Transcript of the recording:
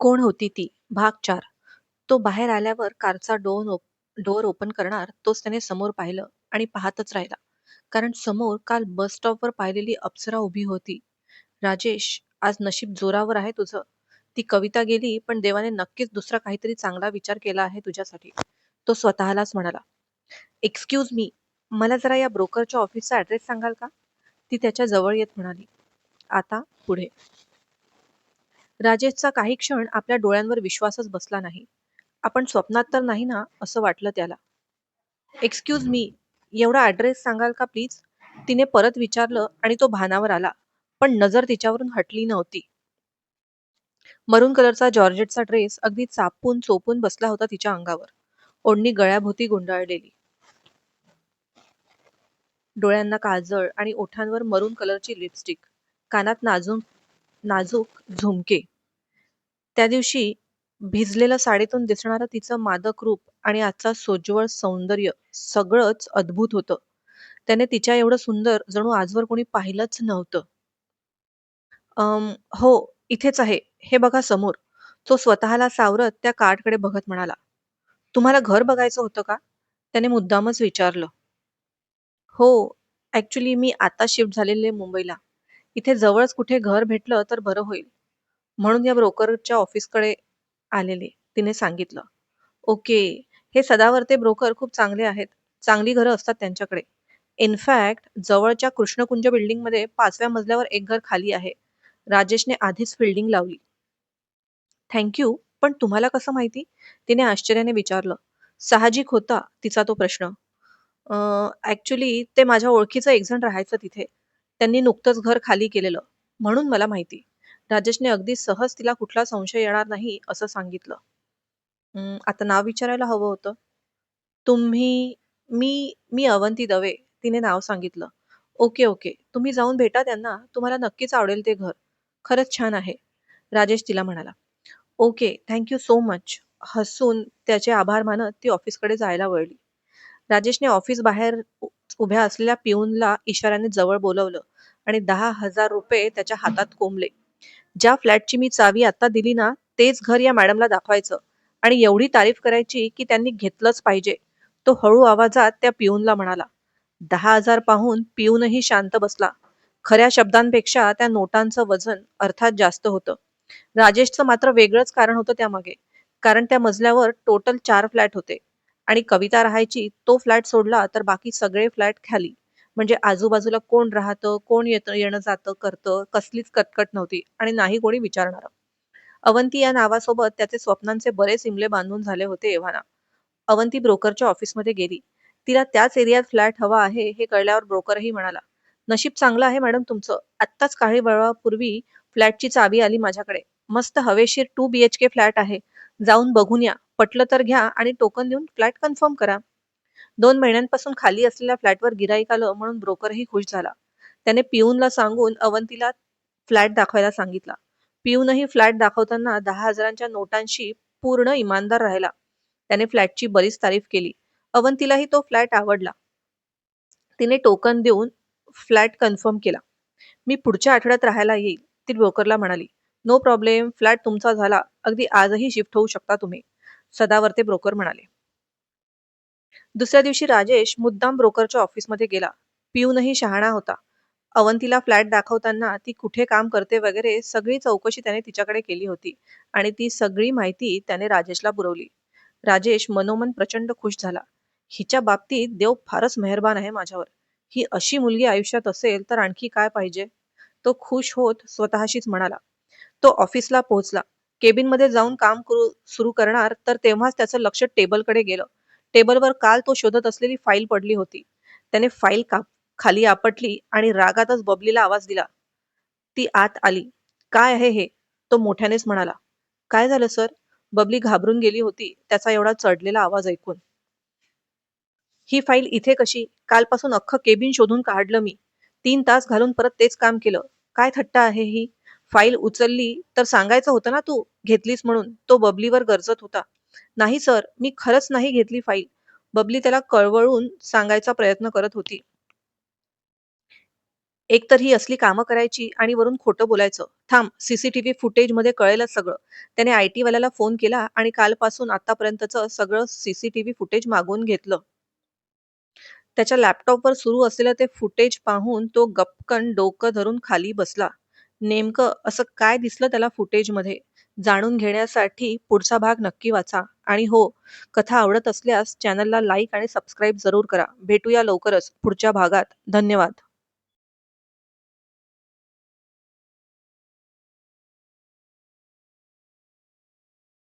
कोण होती ती? भाग 4. तो बाहेर आल्यावर कारचा डोअर ओपन करणार तोच त्याने समोर पाहिलं आणि पाहतच राहिला. कारण समोर काल बस स्टॉपवर पाहिलेली अप्सरा उभी होती. "राजेश, आज नशीब जोरावर आहे तुझं. ती कविता गेली, पण देवाने नक्कीच दुसरा काहीतरी चांगला विचार केला आहे तुझ्यासाठी." तो स्वतःलाच म्हणाला. "एक्सक्यूज मी, मला जरा या ब्रोकरच्या ऑफिसचा ॲड्रेस सांगाल का?" ती त्याच्या जवळ येत म्हणाली. आता पुढे. राजेशचा काही क्षण आपल्या डोळ्यांवर विश्वासच बसला नाही. आपण स्वप्नात तर नाही ना, असं वाटलं त्याला. "एक्सक्यूज मी, एवढा ॲड्रेस सांगाल का प्लीज?" तिने परत विचारलं आणि तो भानावर आला. पण नजर तिच्यावरून हटली नव्हती. मरून कलरचा जॉर्जेटचा ड्रेस अगदी चापून चोपून बसला होता तिच्या अंगावर. ओढणी गळ्याभोवती गुंडाळलेली. डोळ्यांना काजळ आणि ओठांवर मरून कलरची लिपस्टिक. कानात नाजूक नाजूक झुमके. त्या दिवशी भिजलेलं साडीतून दिसणारं तिचं मादक रूप आणि आजचा सोज्वळ सौंदर्य सगळंच अद्भुत होतं. त्याने तिच्या एवढं सुंदर जणू आजवर कोणी पाहिलंच नव्हतं. हो, इथेच आहे. हे बघा समोर." तो स्वतःला सावरत त्या कार्डकडे बघत म्हणाला. "तुम्हाला घर बघायचं होतं का?" त्याने मुद्दामच विचारलं. "हो, ॲक्चुअली मी आता शिफ्ट झालेले मुंबईला. इथे जवळच कुठे घर भेटलं तर बरं होईल. म्हणून या ब्रोकरच्या ऑफिसकडे आलेले," तिने सांगितलं. "ओके. हे सदावर्ते ब्रोकर खूप चांगले आहेत. चांगली घरं असतात त्यांच्याकडे. इनफॅक्ट जवळच्या कृष्णकुंज बिल्डिंगमध्ये 5व्या मजल्यावर एक घर खाली आहे. राजेशने आधीच फिल्डिंग लावली." "Thank you. पण तुम्हाला कसं माहिती?" तिने आश्चर्याने विचारलं. साहजिक होता तिचा तो प्रश्न. ॲक्चुअली ते माझ्या ओळखीचं एक जण राहायचं तिथे. त्यांनी नुकतंच घर खाली केलेलं. म्हणून मला माहिती." राजेशने अगदी सहज तिला कुठला संशय येणार नाही असं सांगितलं. आता नाव विचारायला हवं होतं. तुम्ही मी मी अवंती दवे. तिने नाव सांगितलं. "Okay, okay. तुम्ही जाऊन भेटा त्यांना. तुम्हाला नक्कीच आवडेल ते घर. खरंच छान आहे." राजेश तिला म्हणाला. "Okay, thank you so much." हसून त्याचे आभार मानत ती ऑफिसकडे जायला वळली. राजेशने ऑफिस बाहेर उभ्या असलेल्या पिऊनला इशाऱ्याने जवळ बोलवलं आणि ₹10,000 त्याच्या हातात कोंबले. "ज्या फ्लॅटची मी चावी आता दिली ना, तेच घर या मॅडमला दाखवायचं आणि एवढी तारीफ करायची की त्यांनी घेतलंच पाहिजे." तो हळू आवाजात त्या पिऊनला म्हणाला. 10,000 पाहून पिऊनही शांत बसला. खऱ्या शब्दांपेक्षा त्या नोटांचं वजन अर्थात जास्त होतं. राजेशचं मात्र वेगळंच कारण होतं त्यामागे. कारण त्या मजल्यावर टोटल 4 फ्लॅट होते आणि कविता राहायची तो फ्लॅट सोडला तर बाकी सगळे फ्लॅट खाली. म्हणजे आजूबाजूला कोण राहतं, कोण येतं येणं जातं करतं, कसलीच कटकट नव्हती आणि नाही कोणी विचारणारं. अवंती या नावासोबत त्याचे स्वप्नांचे बरेच इमले बांधून झाले होते एव्हाना. अवंती ब्रोकरच्या ऑफिसमध्ये गेली. तिला त्याच एरियात फ्लॅट हवा आहे हे कळल्यावर ब्रोकरही म्हणाला, "नशीब चांगलं आहे मॅडम तुमचं. आत्ताच काही वेळापूर्वी फ्लॅटची चावी आली माझ्याकडे. मस्त हवेशीर 2 BHK फ्लॅट आहे. जाऊन बघून या. पटलं तर घ्या आणि टोकन देऊन फ्लॅट कन्फर्म करा." 2 महिन्यांपासून खाली असलेल्या फ्लॅटवर गिराईक आलं म्हणून ब्रोकरही खुश झाला. त्याने पिऊनला सांगून अवंतीला फ्लॅट दाखवायला सांगितला. पिऊनही फ्लॅट दाखवताना 10,000च्या नोटांशी पूर्ण इमानदार राहिला. त्याने फ्लॅटची बरीच तारीफ केली. अवंतीलाही तो फ्लॅट आवडला. तिने टोकन देऊन फ्लॅट कन्फर्म केला. "मी पुढच्या आठवड्यात राहायला येईल," ती ब्रोकरला म्हणाली. "No problem. फ्लॅट तुमचा झाला. अगदी आजही शिफ्ट होऊ शकता तुम्ही." सदावर्ते ब्रोकर म्हणाले. दुसऱ्या दिवशी राजेश मुद्दाम ब्रोकरच्या ऑफिसमध्ये गेला. पिऊनही शहाणा होता. अवंतीला फ्लॅट दाखवताना ती कुठे काम करते वगैरे सगळी चौकशी त्याने तिच्याकडे केली होती आणि ती सगळी माहिती त्याने राजेशला पुरवली. राजेश मनोमन प्रचंड खुश झाला. हिच्या बाबतीत देव फारच मेहरबान आहे माझ्यावर. ही अशी मुलगी आयुष्यात असेल तर आणखी काय पाहिजे? तो खुश होत स्वतःशीच म्हणाला. तो ऑफिसला पोहोचला. केबिनमध्ये जाऊन काम सुरू करणार तर तेव्हाच त्याचं लक्ष टेबलकडे गेलं. टेबलवर काल तो शोधत असलेली फाईल पडली होती. त्याने फाईल खाली आपटली आणि रागातच बबलीला आवाज दिला. ती आत आली. "काय आहे हे?" तो मोठ्यानेच म्हणाला. "काय झालं सर?" बबली घाबरून गेली होती त्याचा एवढा चढलेला आवाज ऐकून. "ही फाईल इथे कशी? कालपासून अख्खं केबिन शोधून काढलं मी. 3 तास घालून परत तेच काम केलं. काय थट्टा आहे ही? फाईल उचलली तर सांगायचं होतं ना तू घेतलीस म्हणून." तो बबलीवर गरजत होता. "नाही सर, मी खरंच नाही घेतली फाईल." बबली त्याला कळवळून सांगायचा प्रयत्न करत होती. एकतर ही असली कामं करायची आणि वरून खोटं बोलायचं. थांब, सीसीटीव्ही फुटेजमध्ये कळेलच सगळं. त्याने आयटी वाल्याला फोन केला आणि कालपासून आत्तापर्यंतचं सगळं सीसीटीव्ही फुटेज मागवून घेतलं. त्याच्या लॅपटॉपवर सुरू असलेलं ते फुटेज पाहून तो गपकन डोकं धरून खाली बसला. नेमकं असं काय दिसलं त्याला फुटेजमध्ये? जाणून घेण्यासाठी पुढचा भाग नक्की वाचा. आणि हो, कथा आवडत असल्यास चॅनलला लाईक आणि सबस्क्राईब जरूर करा. भेटूया लवकरच पुढच्या भागात. धन्यवाद.